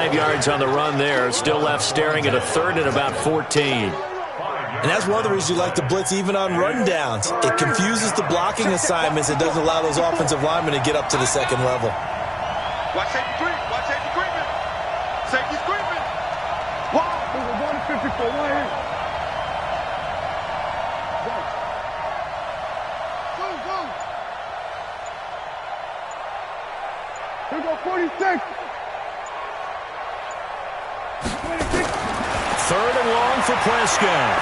5 yards on the run there. Still left staring at a third and about 14. And that's one of the reasons you like to blitz even on rundowns. It confuses the blocking assignments. It doesn't allow those offensive linemen to get up to the second level. Watch safety creep. Watch safety creeping. Safety's creeping. Wow. There's a 154 right here. Go. Here go 46. 26. Third and long for Prescott.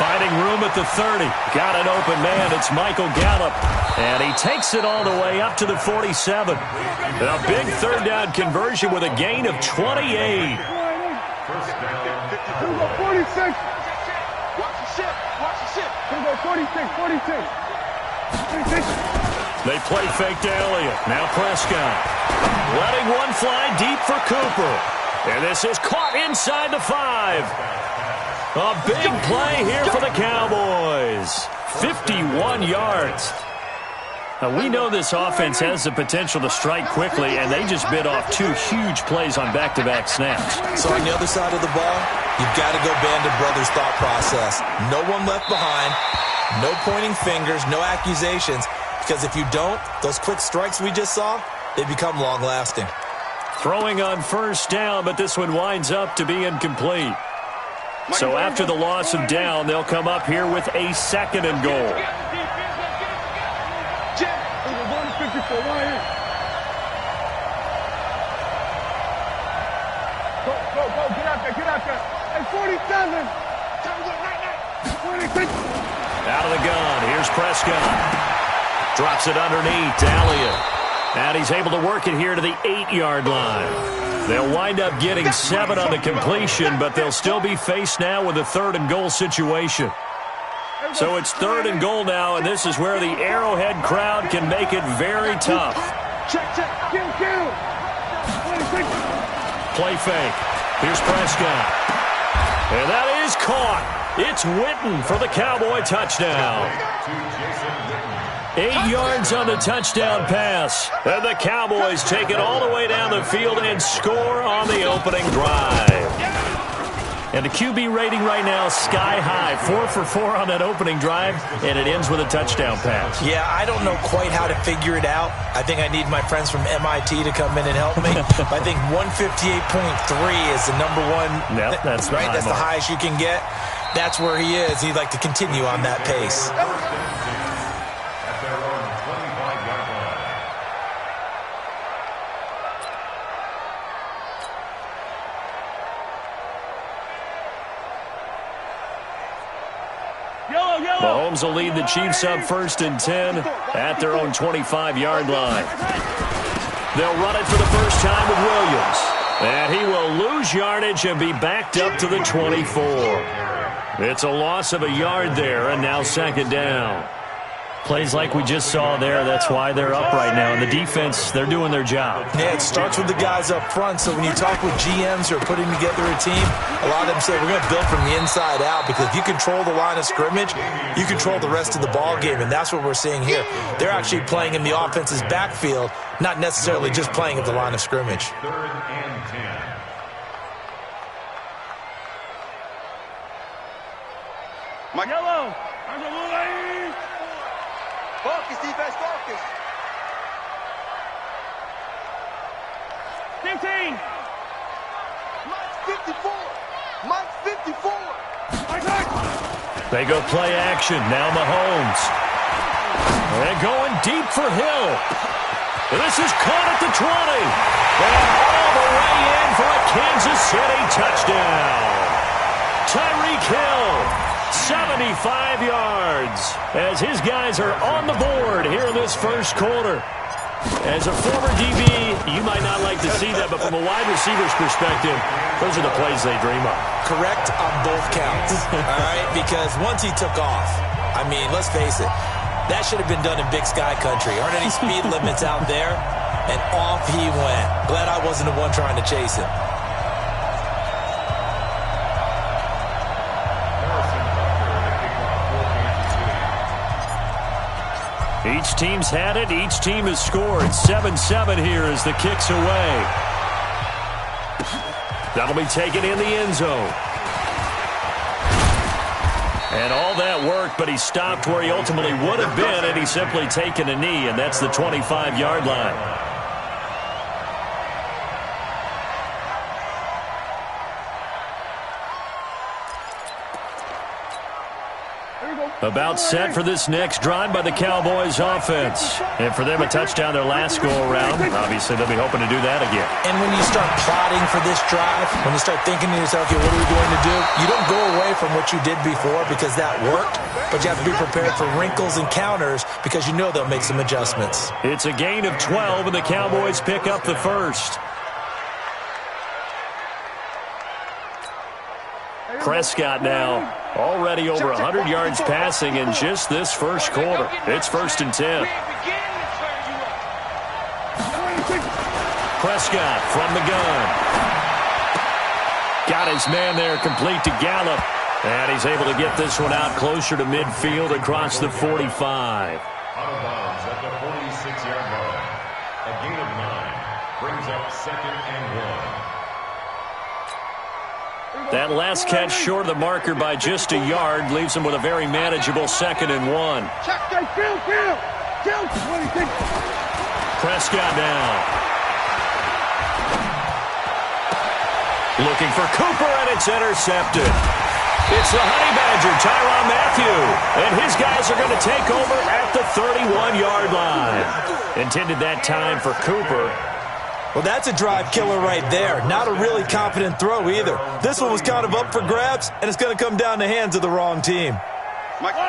Finding room at the 30. Got an open man. It's Michael Gallup. And he takes it all the way up to the 47. A big third down conversion with a gain of 28. Here go 46. Watch the ship. Watch the ship. Here go 46. They play fake to Elliott. Now Prescott. Letting one fly deep for Cooper. And this is caught inside the 5. A big play here for the Cowboys. 51 yards. Now, we know this offense has the potential to strike quickly, and they just bit off 2 huge plays on back-to-back snaps. So on the other side of the ball, you've got to go Band of Brothers thought process. No one left behind, no pointing fingers, no accusations, because if you don't, those quick strikes we just saw, they become long-lasting. Throwing on first down, but this one winds up to be incomplete. So after the loss of down, they'll come up here with a second and goal. Go. Get out there. Hey, 47. 26. Out of the gun. Here's Prescott. Drops it underneath to Elliott. And he's able to work it here to the 8-yard line. They'll wind up getting 7 on the completion, but they'll still be faced now with a third and goal situation. So it's third and goal now, and this is where the Arrowhead crowd can make it very tough. Check. Kill. 26. Play fake. Here's Prescott. And that is caught. It's Witten for the Cowboy touchdown. 8 yards on the touchdown pass. And the Cowboys take it all the way down the field and score on the opening drive. And the QB rating right now, sky high. 4 for 4 on that opening drive, and it ends with a touchdown pass. Yeah, I don't know quite how to figure it out. I think I need my friends from MIT to come in and help me. I think 158.3 is the number one. Yep, that's right. That's the highest you can get. That's where he is. He'd like to continue on that pace. Mahomes will lead the Chiefs up 1st and 10 at their own 25-yard line. They'll run it for the first time with Williams. And he will lose yardage and be backed up to the 24. It's a loss of a yard there, and now second down. Plays like we just saw there, that's why they're up right now. And the defense, they're doing their job. Yeah, it starts with the guys up front. So when you talk with GMs who are putting together a team, a lot of them say we're going to build from the inside out, because if you control the line of scrimmage, you control the rest of the ball game, and that's what we're seeing here. They're actually playing in the offense's backfield, not necessarily just playing at the line of scrimmage. 3rd and 10. Yellow. Focus, defense, focus. 15. Mike's 54. Mike's 54. They go play action. Now Mahomes. And going deep for Hill. And this is caught at the 20. And all the way in for a Kansas City touchdown. Tyreek Hill. 75 yards as his guys are on the board here in this first quarter. As a former DB, you might not like to see that, but from a wide receiver's perspective, those are the plays they dream of. Correct on both counts, all right? Because once he took off, I mean, let's face it, that should have been done in Big Sky Country. Aren't any speed limits out there? And off he went. Glad I wasn't the one trying to chase him. Each team's had it. Each team has scored. 7-7 here as the kick's away. That'll be taken in the end zone. And all that work, but he stopped where he ultimately would have been, and he's simply taken a knee, and that's the 25-yard line. About set for this next drive by the Cowboys offense. And for them, a touchdown their last go-around. Obviously, they'll be hoping to do that again. And when you start plotting for this drive, when you start thinking to yourself, okay, what are we going to do? You don't go away from what you did before because that worked, but you have to be prepared for wrinkles and counters because you know they'll make some adjustments. It's a gain of 12, and the Cowboys pick up the first. Prescott now already over 100 yards passing in just this first quarter. It's 1st and 10. Prescott from the gun. Got his man there complete to Gallup. And he's able to get this one out closer to midfield across the 45. Out of bounds at the 46-yard line. A gain of 9 brings up 2nd and 1. That last catch short of the marker by just a yard leaves him with a very manageable 2nd and 1. Prescott now. Looking for Cooper, and it's intercepted. It's the Honey Badger, Tyrann Mathieu, and his guys are going to take over at the 31-yard line. Intended that time for Cooper. Well, that's a drive killer right there. Not a really confident throw either. This one was kind of up for grabs, and it's going to come down the hands of the wrong team.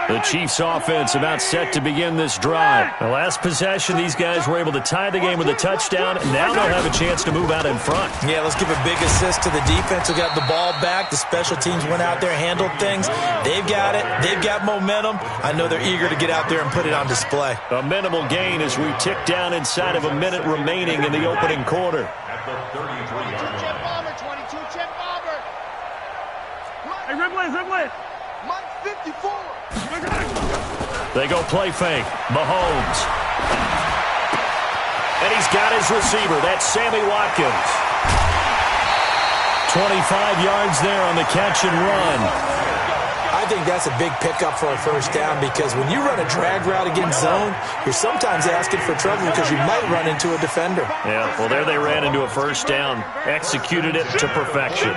The Chiefs offense about set to begin this drive. The last possession, these guys were able to tie the game with a touchdown, and now they'll have a chance to move out in front. Yeah, let's give a big assist to the defense who got the ball back. The special teams went out there, handled things. They've got it. They've got momentum. I know they're eager to get out there and put it on display. A minimal gain as we tick down inside of a minute remaining in the opening quarter. At the 33-yard line. 22 Chet Bomber. Hey, Ripley. Mike 54. They go play fake. Mahomes. And he's got his receiver. That's Sammy Watkins. 25 yards there on the catch and run. I think that's a big pickup for a first down because when you run a drag route against zone, you're sometimes asking for trouble because you might run into a defender. Yeah, well, there they ran into a first down. Executed it to perfection.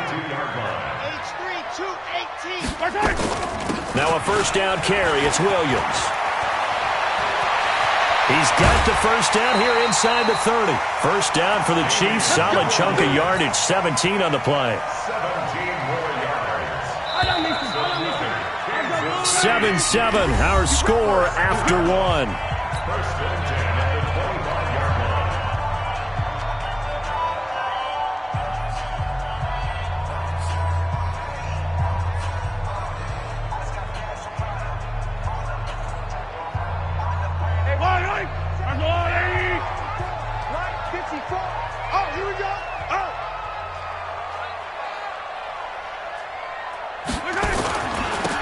Now a first down carry. It's Williams. He's got the first down here inside the 30. First down for the Chiefs. Solid chunk of yardage. 17 on the play. 7-7, our score after one. First and 10 at the 25-yard line. Right 54. Oh, here we go. Oh.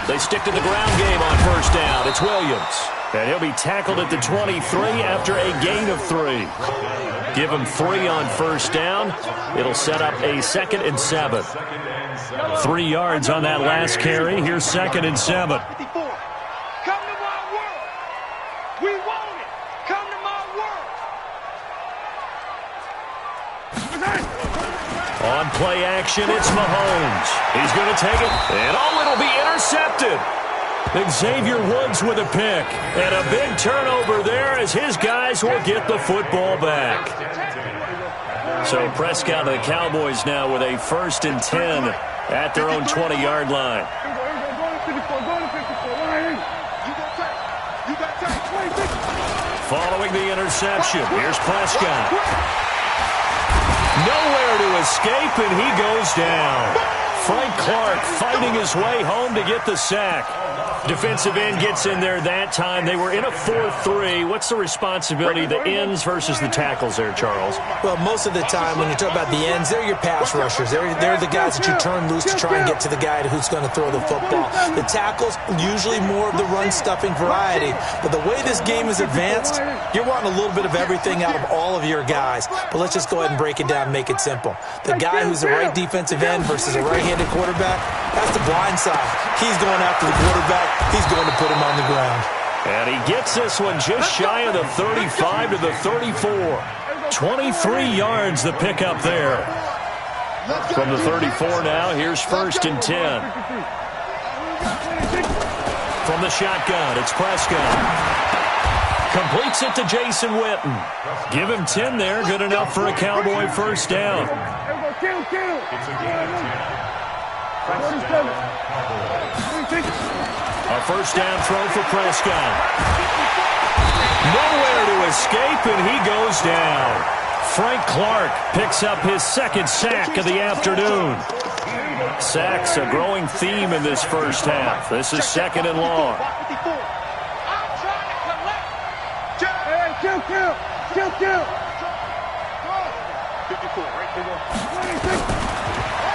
They stick to the ground game on first down. It's Williams. And he'll be tackled at the 23 after a gain of 3. Give him 3 on first down. It'll set up a 2nd and 7. 3 yards on that last carry. Here's 2nd and 7. 54. Come to my world. We want it. Come to my world. On play action, it's Mahomes. He's going to take it, and it'll be intercepted. Xavier Woods with a pick, and a big turnover there as his guys will get the football back. So Prescott and the Cowboys now with a 1st and 10 at their own 20-yard line. Following the interception, here's Prescott. Nowhere to escape, and he goes down. Frank Clark fighting his way home to get the sack. Defensive end gets in there that time. They were in a 4-3. What's the responsibility, the ends versus the tackles there, Charles? Well, most of the time when you talk about the ends, they're your pass rushers. They're the guys that you turn loose to try and get to the guy who's going to throw the football. The tackles, usually more of the run-stuffing variety. But the way this game is advanced, you're wanting a little bit of everything out of all of your guys. But let's just go ahead and break it down and make it simple. The guy who's the right defensive end versus a right-handed quarterback, that's the blind side. He's going after the quarterback. He's going to put him on the ground. And he gets this one just shy of the 35 to the 34. 23 yards the pickup there. From the 34 now, here's 1st and 10. From the shotgun, it's Prescott. Completes it to Jason Witten. Give him 10 there, good enough for a Cowboy first down. A first down throw for Prescott. Nowhere to escape, and he goes down. Frank Clark picks up his 2nd sack of the afternoon. Sacks a growing theme in this first half. This is 2nd and long.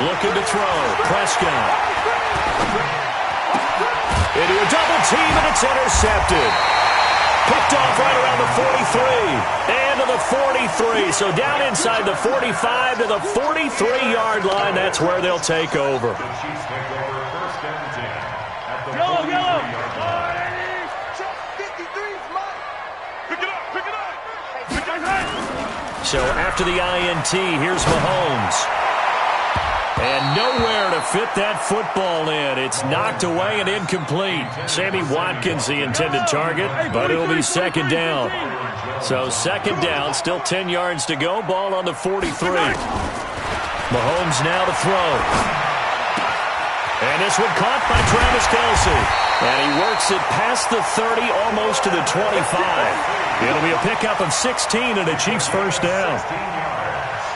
Looking to throw. Prescott. Into a double team, and it's intercepted. Picked off right around the 43. And to the 43. So down inside the 45 to the 43-yard line. That's where they'll take over. So after the INT, here's Mahomes. And nowhere to fit that football in. It's knocked away and incomplete. Sammy Watkins, the intended target, but it'll be 2nd down. So 2nd down, still 10 yards to go. Ball on the 43. Mahomes now to throw. And this one caught by Travis Kelce. And he works it past the 30, almost to the 25. It'll be a pickup of 16 and a Chiefs first down.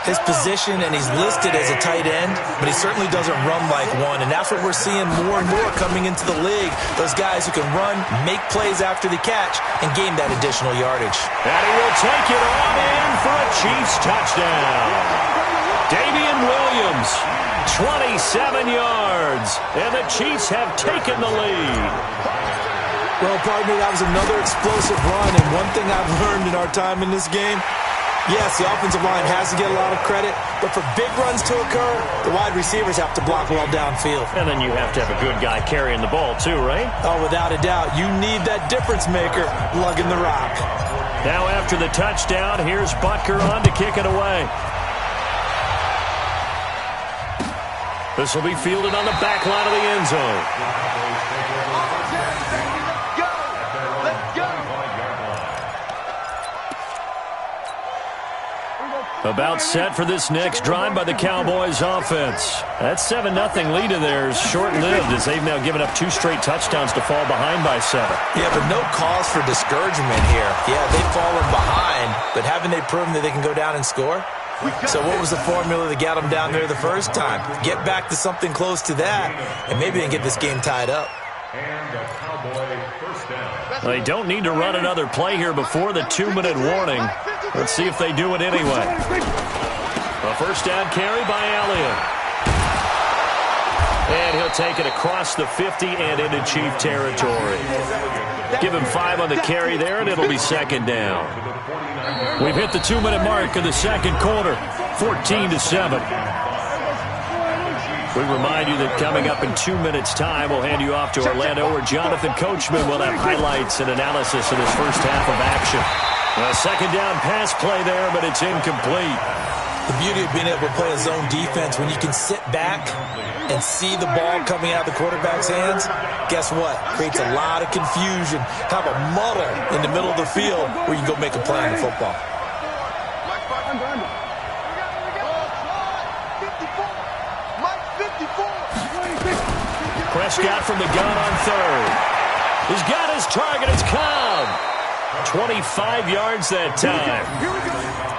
His position, and he's listed as a tight end, but he certainly doesn't run like one, and that's what we're seeing more and more coming into the league. Those guys who can run, make plays after the catch, and gain that additional yardage. And he will take it on in for a Chiefs touchdown. Damian Williams, 27 yards, and the Chiefs have taken the lead. Well, partner, that was another explosive run, and one thing I've learned in our time in this game, yes, the offensive line has to get a lot of credit, but for big runs to occur, the wide receivers have to block well downfield. And then you have to have a good guy carrying the ball too, right? Oh, without a doubt. You need that difference maker lugging the rock. Now after the touchdown, here's Butker on to kick it away. This will be fielded on the back line of the end zone. About set for this next drive by the Cowboys offense. That 7-0 lead of theirs short-lived as they've now given up 2 straight touchdowns to fall behind by 7. Yeah, but no cause for discouragement here. Yeah, they've fallen behind, but haven't they proven that they can go down and score? So what was the formula that got them down there the first time? Get back to something close to that, and maybe they can get this game tied up. They don't need to run another play here before the 2-minute warning. Let's see if they do it anyway. A first down carry by Elliott. And he'll take it across the 50 and into Chief territory. Give him 5 on the carry there, and it'll be 2nd down. We've hit the 2-minute mark of the 2nd quarter, 14-7. We remind you that coming up in 2 minutes' time, we'll hand you off to Orlando, where Jonathan Coachman will have highlights and analysis of this first half of action. A 2nd down pass play there, but it's incomplete. The beauty of being able to play a zone defense, when you can sit back and see the ball coming out of the quarterback's hands, guess what? Creates a lot of confusion, kind of a muddle in the middle of the field where you go make a play on the football. Prescott from the gun on 3rd. He's got his target. It's Cobb. 25 yards that time.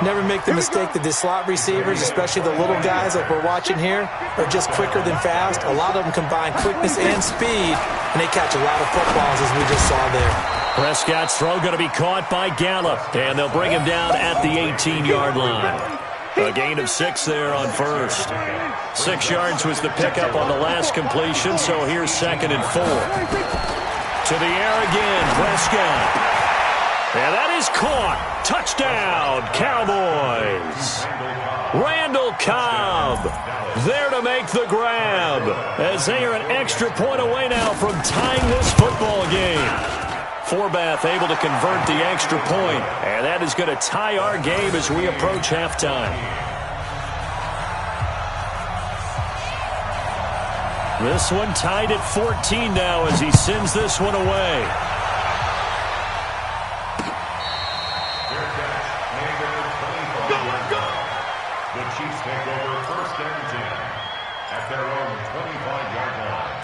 Never make the mistake that the slot receivers, especially the little guys like we're watching here, are just quicker than fast. A lot of them combine quickness and speed, and they catch a lot of footballs, as we just saw there. Prescott's throw going to be caught by Gallup, and they'll bring him down at the 18-yard line. A gain of 6 there on first. 6 yards was the pickup on the last completion, so here's 2nd and 4. To the air again, Prescott. And that is caught. Touchdown, Cowboys. Randall Cobb there to make the grab, as they are an extra point away now from tying this football game. Forbath able to convert the extra point, and that is going to tie our game as we approach halftime. This one tied at 14 now as he sends this one away. The Chiefs take over 1st and 10 at their own 25-yard line.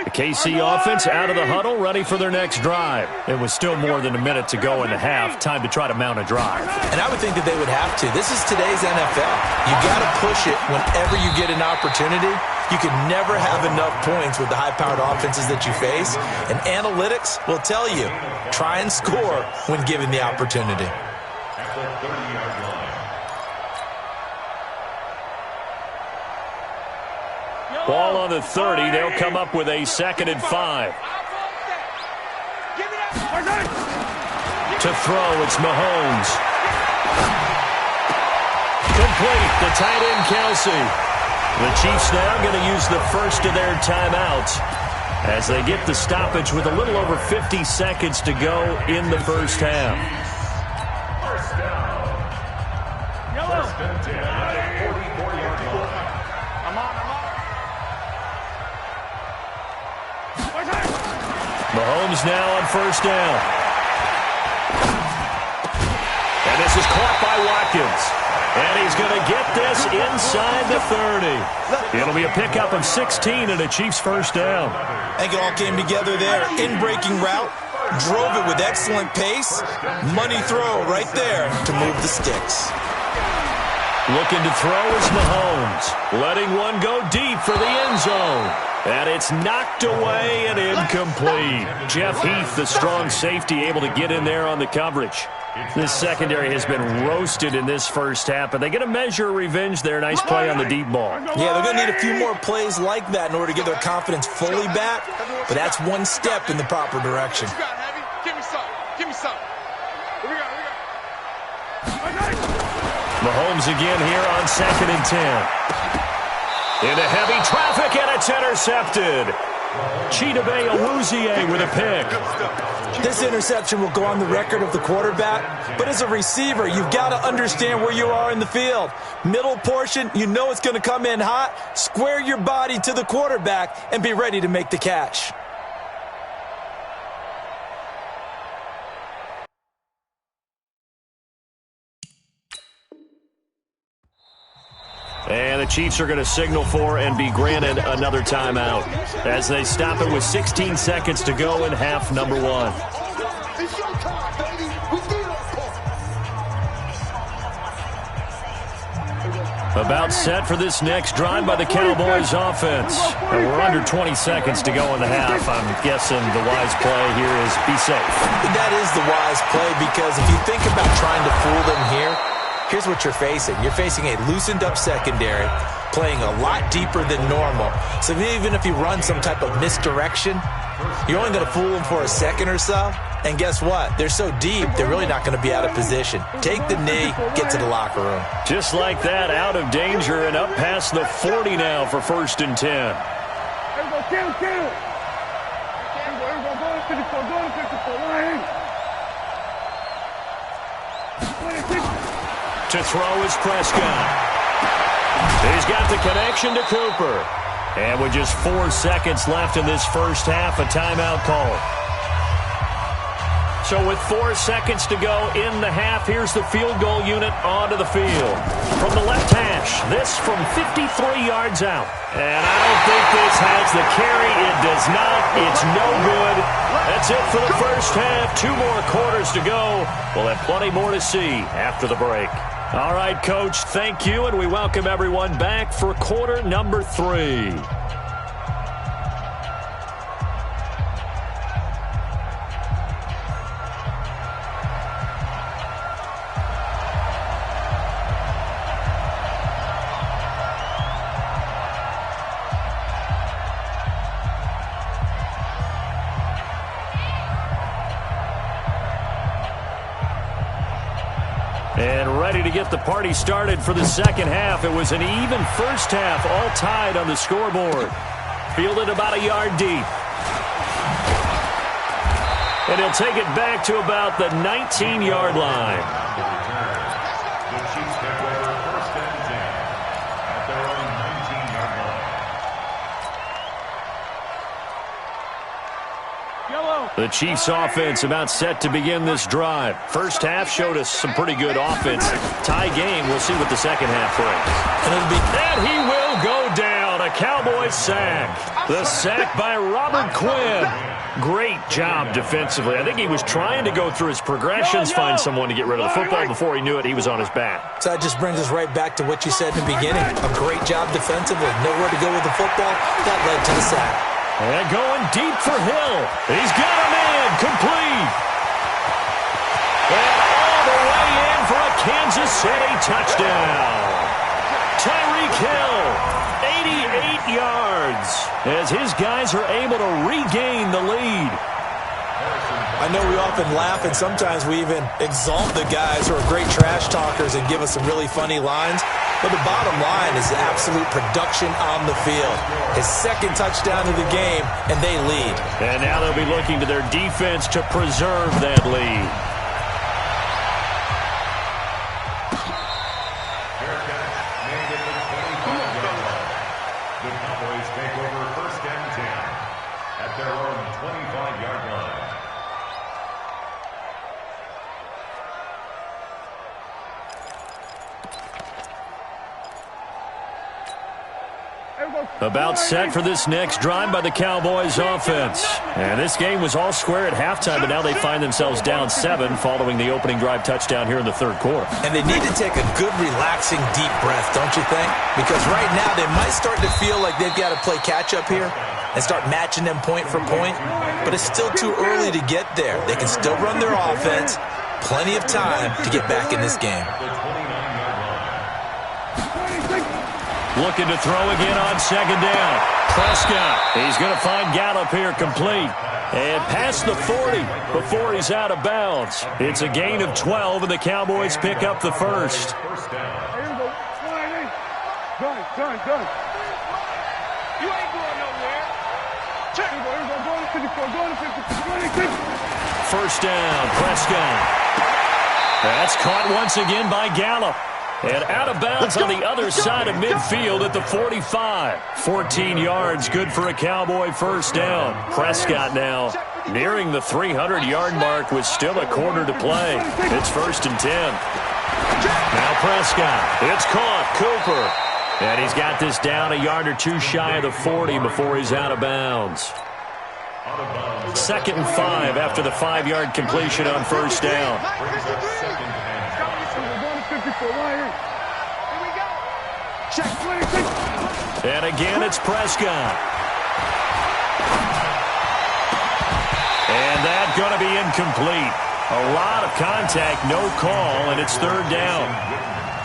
The KC offense out of the huddle, ready for their next drive. It was still more than a minute to go in the half. Time to try to mount a drive. And I would think that they would have to. This is today's NFL. You got to push it whenever you get an opportunity. You can never have enough points with the high-powered offenses that you face. And analytics will tell you, try and score when given the opportunity. At the 30-yard line. Ball on the 30. They'll come up with a 2nd and 5. To throw, it's Mahomes. Complete. The tight end, Kelsey. The Chiefs now going to use the first of their timeouts as they get the stoppage with a little over 50 seconds to go in the first half. First down. First and 10 at the 44-yard line. Mahomes now on first down. And this is caught by Watkins. And he's going to get this inside the 30. It'll be a pickup of 16 and a Chiefs first down. I think it all came together there. In-breaking route, drove it with excellent pace. Money throw right there to move the sticks. Looking to throw is Mahomes. Letting one go deep for the end zone. And it's knocked away and incomplete. Jeff Heath, the strong safety, able to get in there on the coverage. This secondary has been roasted in this first half, but they get a measure of revenge there. Nice play on the deep ball. Yeah, they're going to need a few more plays like that in order to get their confidence fully back, but that's one step in the proper direction. Give me some. Give me some. Here we go. Mahomes again here on 2nd and 10. Into heavy traffic, and it's intercepted. Chidobe Awuzie with a pick. This interception will go on the record of the quarterback, but as a receiver, you've got to understand where you are in the field. Middle portion, you know it's going to come in hot. Square your body to the quarterback and be ready to make the catch. And the Chiefs are going to signal for and be granted another timeout as they stop it with 16 seconds to go in half number 1. It's your time, baby. We did our part. About set for this next drive by the Cowboys offense. And we're under 20 seconds to go in the half. I'm guessing the wise play here is be safe. That is the wise play, because if you think about trying to fool them here, here's what you're facing. You're facing a loosened-up secondary, playing a lot deeper than normal. So even if you run some type of misdirection, you're only going to fool them for a second or so. And guess what? They're so deep, they're really not going to be out of position. Take the knee, get to the locker room. Just like that, out of danger and up past the 40 now for 1st and 10. Here we go, kill. Here we go, go to 54, line. To throw is Prescott. He's got the connection to Cooper. And with just 4 seconds left in this first half, a timeout call. So with 4 seconds to go in the half, here's the field goal unit onto the field. From the left hash, this from 53 yards out. And I don't think this has the carry. It does not. It's no good. That's it for the first half. 2 more quarters to go. We'll have plenty more to see after the break. All right, Coach, thank you, and we welcome everyone back for quarter number 3. And ready to get the party started for the second half. It was an even first half, all tied on the scoreboard. Fielded about a yard deep. And he'll take it back to about the 19-yard line. The Chiefs take over first and 10 at their own 19-yard line. The Chiefs offense about set to begin this drive. First half showed us some pretty good offense. Tie game. We'll see what the second half brings. And he will go down. A Cowboys sack. The sack by Robert Quinn. Great job defensively. I think he was trying to go through his progressions, find someone to get rid of the football. Before he knew it, he was on his back. So that just brings us right back to what you said in the beginning. A great job defensively. Nowhere to go with the football. That led to the sack. And going deep for Hill. He's got a man complete. And all the way in for a Kansas City touchdown. Tyreek Hill, 88 yards, as his guys are able to regain the lead. I know we often laugh, and sometimes we even exalt the guys who are great trash talkers and give us some really funny lines. But the bottom line is absolute production on the field. His second touchdown of the game, and they lead. And now they'll be looking to their defense to preserve that lead. Fair catch made at the 25-yard line. The Cowboys take over first and 10 at their own 25-yard line. About set for this next drive by the Cowboys offense. And this game was all square at halftime, but now they find themselves down 7 following the opening drive touchdown here in the third quarter. And they need to take a good, relaxing, deep breath, don't you think? Because right now they might start to feel like they've got to play catch-up here and start matching them point for point. But it's still too early to get there. They can still run their offense. Plenty of time to get back in this game. Looking to throw again on second down. Prescott, he's going to find Gallup here complete. And past the 40 before he's out of bounds. It's a gain of 12, and the Cowboys pick up the first. Done. You ain't going nowhere. Check. First down, Prescott. That's caught once again by Gallup. And out of bounds on the other side of midfield at the 45. 14 yards, good for a Cowboy first down. Prescott now nearing the 300-yard mark with still a quarter to play. It's first and 10. Now Prescott. It's caught. Cooper. And he's got this down a yard or two shy of the 40 before he's out of bounds. Second and 5 after the 5-yard completion on first down. And again, it's Prescott. And that's going to be incomplete. A lot of contact, no call, and it's third down.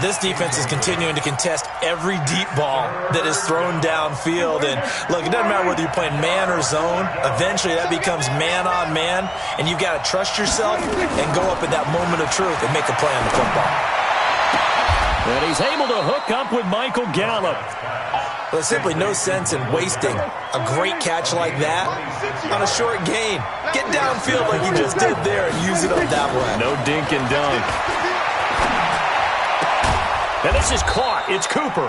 This defense is continuing to contest every deep ball that is thrown downfield. And, look, it doesn't matter whether you're playing man or zone. Eventually, that becomes man-on-man, and you've got to trust yourself and go up at that moment of truth and make a play on the football. And he's able to hook up with Michael Gallup. Well, there's simply no sense in wasting a great catch like that on a short gain. Get downfield like you just did there and use it up that way. No dink and dunk. And this is caught. It's Cooper.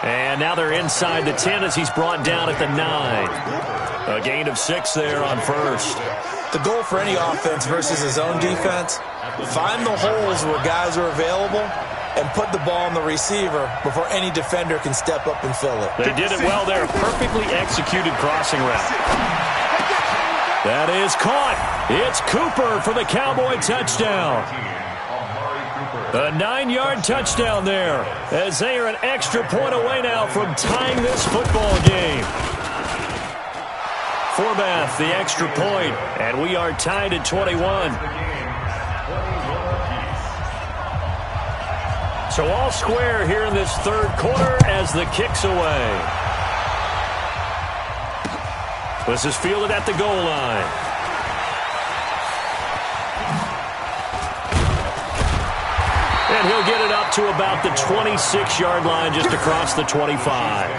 And now they're inside the 10 as he's brought down at the 9. A gain of 6 there on first. The goal for any offense versus his own defense, find the holes where guys are available and put the ball on the receiver before any defender can step up and fill it. They did it well there. Perfectly executed crossing route. That is caught. It's Cooper for the Cowboy touchdown. A 9-yard touchdown there as they are an extra point away now from tying this football game. Forbath, the extra point, and we are tied at 21. So all square here in this third quarter as the kick's away. This is fielded at the goal line. And he'll get it up to about the 26-yard line just across the 25.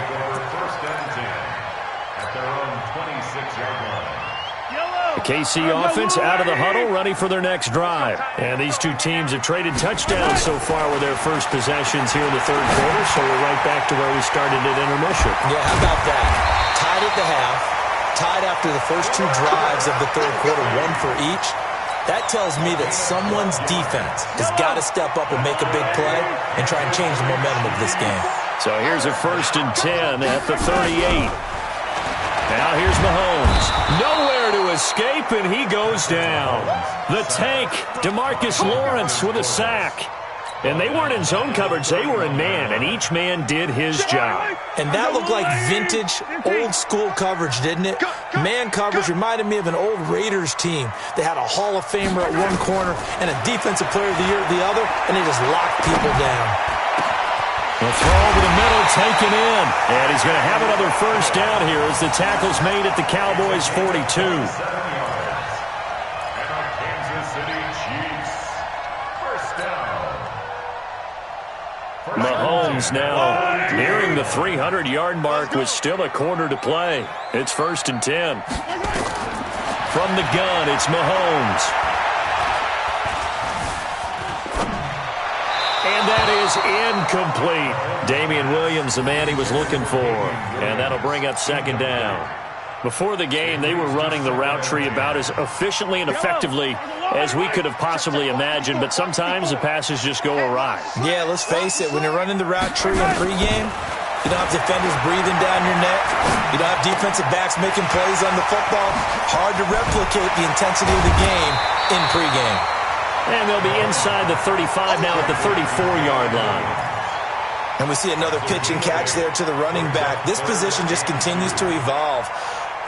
The KC offense out of the huddle, ready for their next drive. And these two teams have traded touchdowns so far with their first possessions here in the third quarter, so we're right back to where we started at intermission. Yeah, how about that? Tied at the half, tied after the first 2 drives of the third quarter, 1 for each. That tells me that someone's defense has got to step up and make a big play and try and change the momentum of this game. So here's a 1st and 10 at the 38. Now here's Mahomes. Nowhere to escape, and he goes down. The tank, DeMarcus Lawrence with a sack. And they weren't in zone coverage. They were in man, and each man did his job. And that looked like vintage, old-school coverage, didn't it? Man coverage reminded me of an old Raiders team. They had a Hall of Famer at one corner and a Defensive Player of the Year at the other, and they just locked people down. The throw over the middle, taken in. And he's going to have another first down here as the tackle's made at the Cowboys' 42. Mahomes now nearing the 300-yard mark with still a quarter to play. It's 1st and 10. From the gun, it's Mahomes. And that is incomplete. Damian Williams, the man he was looking for. And that'll bring up 2nd down. Before the game, they were running the route tree about as efficiently and effectively as we could have possibly imagined, but sometimes the passes just go awry. Yeah, let's face it, when you're running the route tree in pregame, you don't have defenders breathing down your neck. You don't have defensive backs making plays on the football. Hard to replicate the intensity of the game in pregame. And they'll be inside the 35 now at the 34-yard line. And we see another pitch and catch there to the running back. This position just continues to evolve.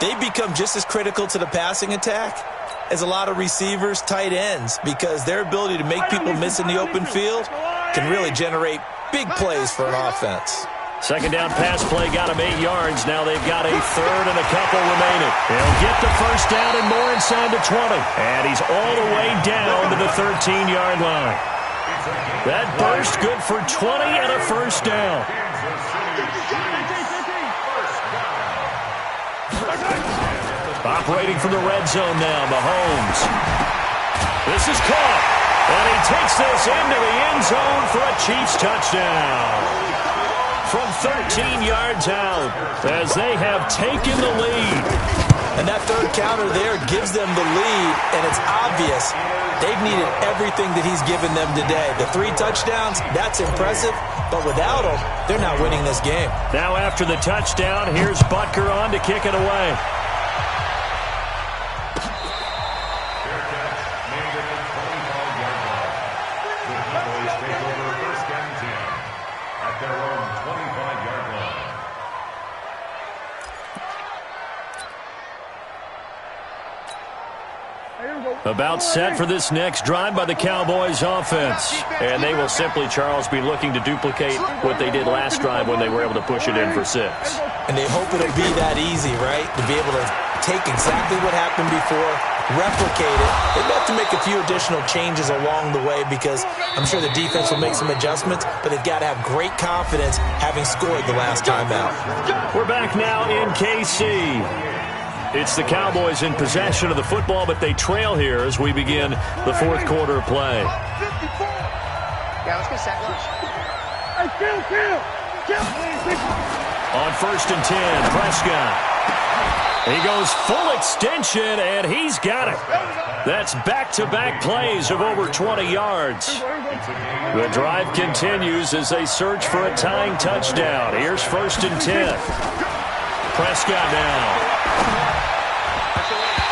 They become just as critical to the passing attack as a lot of receivers, tight ends, because their ability to make people miss in the open field can really generate big plays for an offense. 2nd down pass play got him 8 yards. Now they've got a 3rd and a couple remaining. He'll get the first down and more inside the 20. And he's all the way down to the 13-yard line. That burst good for 20 and a first down. Operating from the red zone now, Mahomes. This is caught. And he takes this into the end zone for a Chiefs touchdown. From 13 yards out as they have taken the lead. And that 3rd counter there gives them the lead, and it's obvious they've needed everything that he's given them today. The 3 touchdowns, that's impressive, but without him, they're not winning this game. Now after the touchdown, here's Butker on to kick it away. About set for this next drive by the Cowboys offense. And they will simply, Charles, be looking to duplicate what they did last drive when they were able to push it in for 6. And they hope it'll be that easy, right? To be able to take exactly what happened before, replicate it. They'd have to make a few additional changes along the way because I'm sure the defense will make some adjustments, but they've got to have great confidence having scored the last time out. We're back now in KC. It's the Cowboys in possession of the football, but they trail here as we begin the 4th quarter of play. Yeah, let's get sack lunch. Hey, kill! On 1st and 10, Prescott. He goes full extension, and he's got it. That's back-to-back plays of over 20 yards. The drive continues as they search for a tying touchdown. Here's 1st and 10. Prescott now.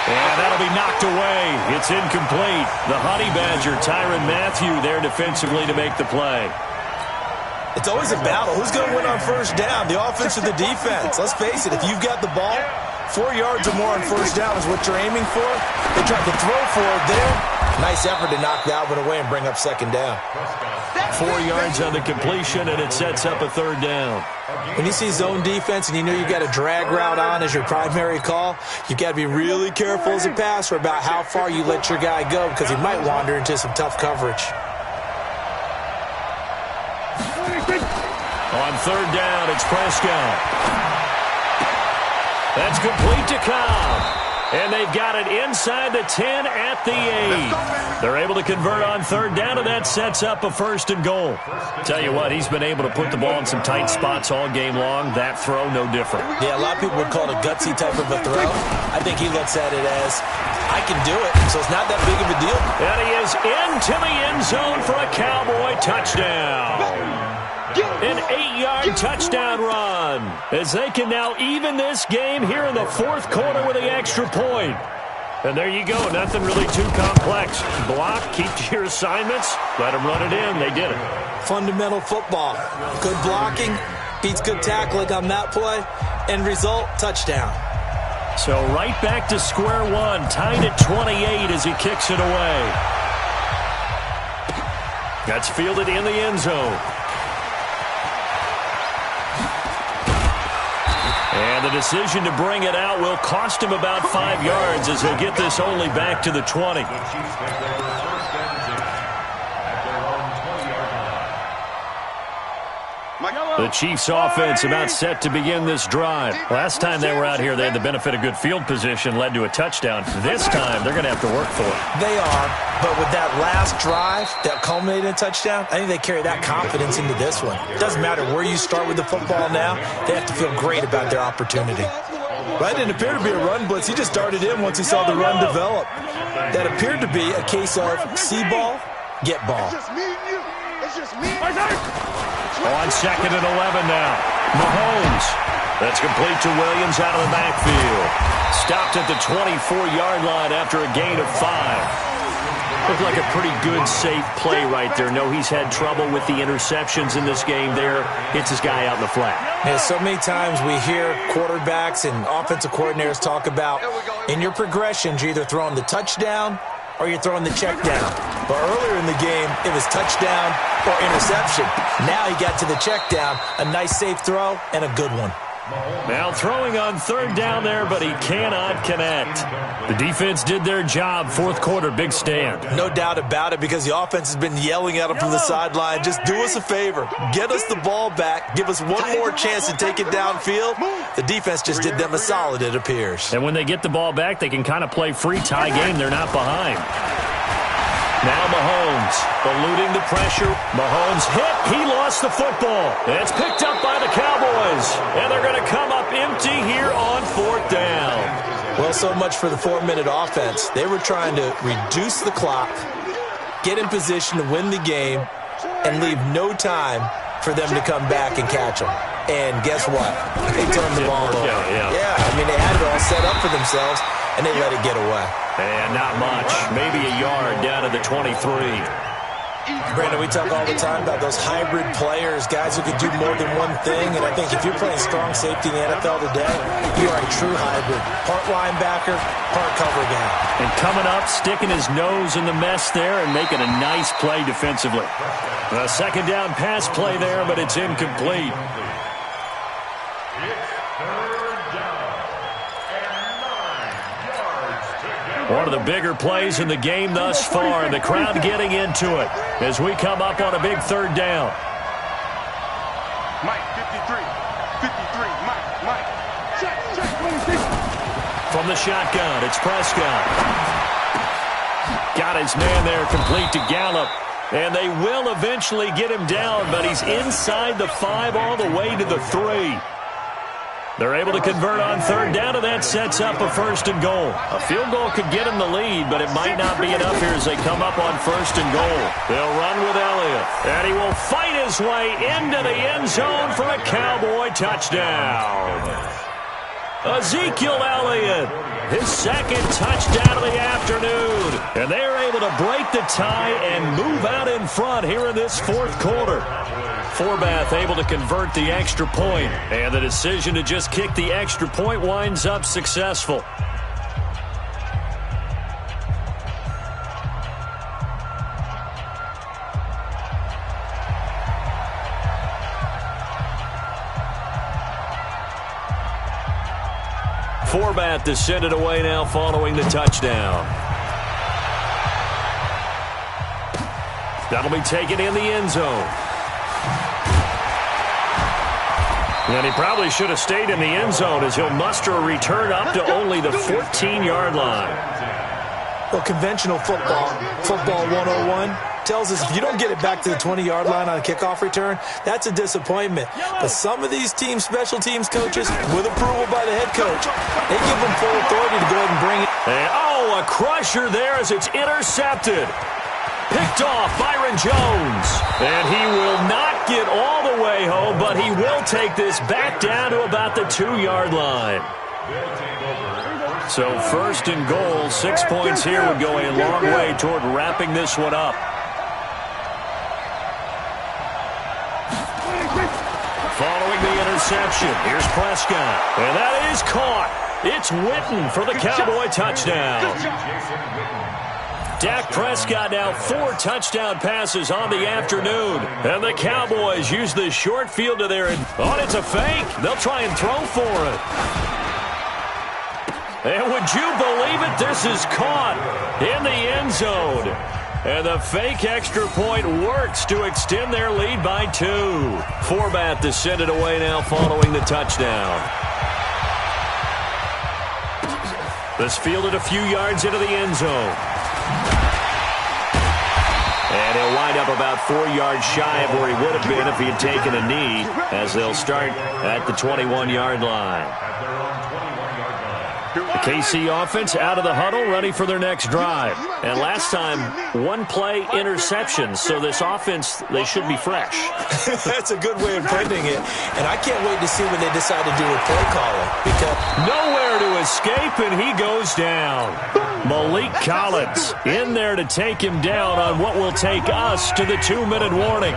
And that'll be knocked away. It's incomplete. The Honey Badger, Tyrann Mathieu, there defensively to make the play. It's always a battle. Who's going to win on 1st down, the offense or the defense? Let's face it, if you've got the ball, 4 yards or more on 1st down is what you're aiming for. They tried to throw for it there. Nice effort to knock that one away and bring up 2nd down. 4 yards on the completion, and it sets up a 3rd down. When you see zone defense and you know you've got a drag route on as your primary call, you've got to be really careful as a passer about how far you let your guy go because he might wander into some tough coverage. On 3rd down, it's Prescott. That's complete to Cobb. And they've got it inside the 10 at the 8. They're able to convert on 3rd down, and that sets up a 1st and goal. Tell you what, he's been able to put the ball in some tight spots all game long. That throw, no different. Yeah, a lot of people would call it a gutsy type of a throw. I think he looks at it as, I can do it, so it's not that big of a deal. And he is into the end zone for a Cowboy touchdown. An 8-yard touchdown run as they can now even this game here in the 4th quarter with the extra point. And there you go. Nothing really too complex. Block, keep to your assignments, let them run it in. They did it. Fundamental football. Good blocking, beats good tackling on that play. End result, touchdown. So right back to square one, tied at 28 as he kicks it away. That's fielded in the end zone. And the decision to bring it out will cost him about 5 yards as he'll get this only back to the 20. The Chiefs offense about set to begin this drive. Last time they were out here, they had the benefit of good field position, led to a touchdown. This time, they're going to have to work for it. They are, but with that last drive that culminated in a touchdown, I think they carry that confidence into this one. It doesn't matter where you start with the football now. They have to feel great about their opportunity. That didn't appear to be a run blitz. He just darted in once he saw the run develop. That appeared to be a case of see ball, get ball. It's just me and you. It's just me. On 2nd and 11 now. Mahomes. That's complete to Williams out of the backfield. Stopped at the 24-yard line after a gain of 5. Looked like a pretty good, safe play right there. No, he's had trouble with the interceptions in this game there. Hits his guy out in the flat. Yeah, so many times we hear quarterbacks and offensive coordinators talk about in your progressions, you're either throwing the touchdown or you're throwing the check down. But earlier in the game, it was touchdown or interception. Now he got to the check down, a nice safe throw, and a good one. Now throwing on 3rd down there, but he cannot connect. The defense did their job. 4th quarter, big stand. No doubt about it, because the offense has been yelling at him from the sideline. Just do us a favor. Get us the ball back. Give us one more chance to take it downfield. The defense just did them a solid, it appears. And when they get the ball back, they can kind of play free tie game. They're not behind. Now Mahomes, eluding the pressure. Mahomes hit. He lost the football. It's picked up by the Cowboys. And they're going to come up empty here on 4th down. Well, so much for the 4-minute offense. They were trying to reduce the clock, get in position to win the game, and leave no time for them to come back and catch them. And guess what? They turned the ball over. Yeah, I mean, they had it all set up for themselves, and they let it get away. And not much. Maybe a yard down to the 23. Brandon, we talk all the time about those hybrid players, guys who can do more than one thing. And I think if you're playing strong safety in the NFL today, you are a true hybrid. Part linebacker, part cover guy. And coming up, sticking his nose in the mess there and making a nice play defensively. A 2nd down pass play there, but it's incomplete. One of the bigger plays in the game thus far. The crowd getting into it as we come up on a big 3rd down. Mike, 53. 53. Mike. Check. From the shotgun, it's Prescott. Got his man there, complete to Gallup. And they will eventually get him down, but he's inside the 5 all the way to the 3. They're able to convert on third down, and that sets up a 1st and goal. A field goal could get them the lead, but it might not be enough here as they come up on 1st and goal. They'll run with Elliott, and he will fight his way into the end zone for a Cowboy touchdown. Ezekiel Elliott, his 2nd touchdown of the afternoon. And they're able to break the tie and move out in front here in this 4th quarter. Forbath able to convert the extra point, and the decision to just kick the extra point winds up successful. Forbath to send it away now following the touchdown. That'll be taken in the end zone. And he probably should have stayed in the end zone as he'll muster a return up to only the 14-yard line. Well, conventional football 101, tells us if you don't get it back to the 20-yard line on a kickoff return, that's a disappointment. But some of these special teams coaches, with approval by the head coach, they give them full authority to go ahead and bring it. And, a crusher there as it's intercepted. Picked off Byron Jones. And he will not get all the way home, but he will take this back down to about the 2-yard line. So 1st and goal, 6 points here would go a long way toward wrapping this one up. Following the interception, here's Prescott. And that is caught. It's Witten for the Cowboy touchdown. Dak Prescott now 4 touchdown passes on the afternoon. And the Cowboys use the short field to their... it's a fake. They'll try and throw for it. And would you believe it? This is caught in the end zone. And the fake extra point works to extend their lead by 2. Forbath to send it away now following the touchdown. This fielded a few yards into the end zone. And he'll wind up about 4 yards shy of where he would have been if he had taken a knee, as they'll start at the 21-yard line. The KC offense out of the huddle, ready for their next drive. And last time, 1-play interceptions, so this offense, they should be fresh. That's a good way of putting it. And I can't wait to see what they decide to do with play calling. Because nowhere to escape, and he goes down. Malik Collins in there to take him down on what will take us to the 2-minute warning.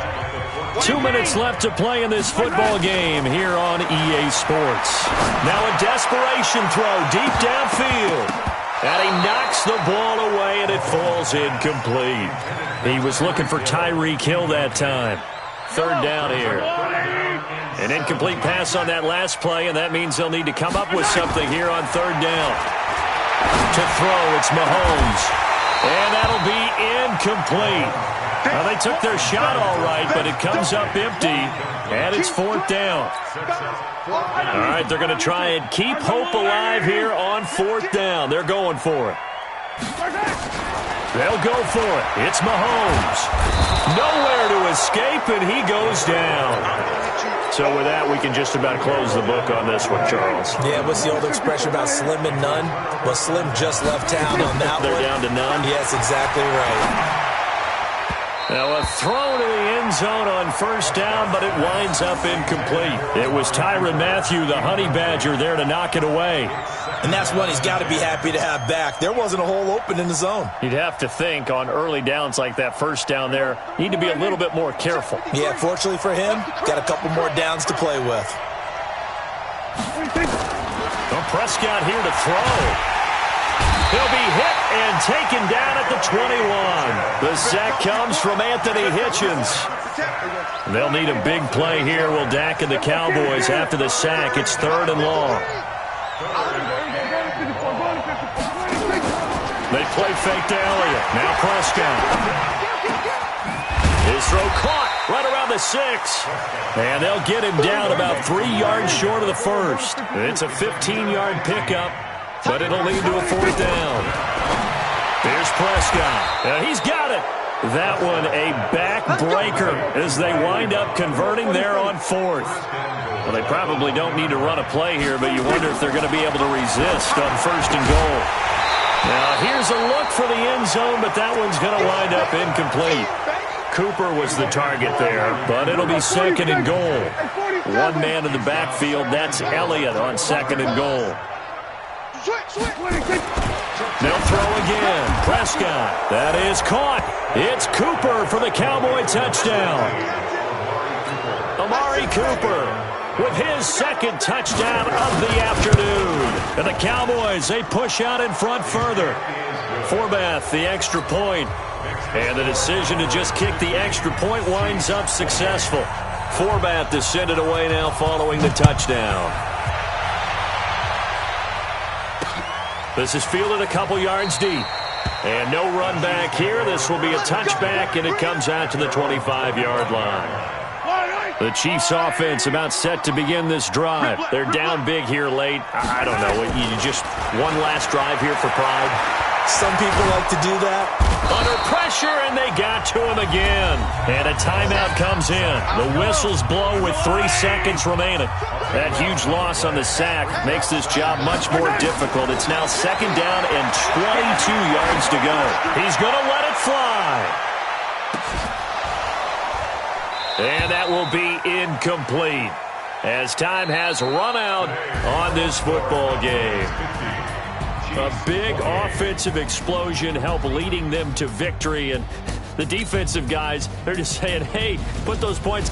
2 minutes left to play in this football game here on EA Sports. Now a desperation throw deep downfield. And he knocks the ball away, and it falls incomplete. He was looking for Tyreek Hill that time. 3rd down here. An incomplete pass on that last play, and that means they'll need to come up with something here on 3rd down. To throw, it's Mahomes. And that'll be incomplete. Well, they took their shot all right, but it comes up empty, and it's 4th down. All right, they're going to try and keep hope alive here on 4th down. They're going for it. They'll go for it. It's Mahomes. Nowhere to escape, and he goes down. So with that, we can just about close the book on this one, Charles. Yeah, what's the old expression about slim and none? Well, Slim just left town on that They're one. down to none? Yes, exactly right. Now a throw to the end zone on 1st down, but it winds up incomplete. It was Tyrann Mathieu, the Honey Badger, there to knock it away. And that's one he's got to be happy to have back. There wasn't a hole open in the zone. You'd have to think on early downs like that 1st down there, you need to be a little bit more careful. Yeah, fortunately for him, got a couple more downs to play with. Well, Prescott here to throw. He'll be hit and taken down at the 21. The sack comes from Anthony Hitchens. They'll need a big play here, will Dak and the Cowboys after the sack. It's 3rd and long. They play fake to Elliott. Now Prescott. His throw caught right around the 6. And they'll get him down about 3 yards short of the 1st. It's a 15-yard pickup, but it'll lead to a 4th down. Here's Prescott. And he's got it. That one a backbreaker as they wind up converting there on fourth. Well, they probably don't need to run a play here, but you wonder if they're going to be able to resist on first and goal. Now, here's a look for the end zone, but that one's going to wind up incomplete. Cooper was the target there, but it'll be second and goal. One man in the backfield, that's Elliott on second and goal. They'll throw again. Prescott. That is caught. It's Cooper for the Cowboy touchdown. Amari Cooper with his second touchdown of the afternoon. And the Cowboys, they push out in front further. Forbath, the extra point. And the decision to just kick the extra point winds up successful. Forbath to send it away now following the touchdown. This is fielded a couple yards deep. And no run back here. This will be a touchback, and it comes out to the 25-yard line. The Chiefs offense about set to begin this drive. They're down big here late. I don't know. You just one last drive here for pride. Some people like to do that. Under pressure, and they got to him again. And a timeout comes in. The whistles blow with 3 seconds remaining. That huge loss on the sack makes this job much more difficult. It's now second down and 22 yards to go. He's going to let it fly. And that will be incomplete as time has run out on this football game. A big offensive explosion helped leading them to victory, and the defensive guys, they're just saying, hey, put those points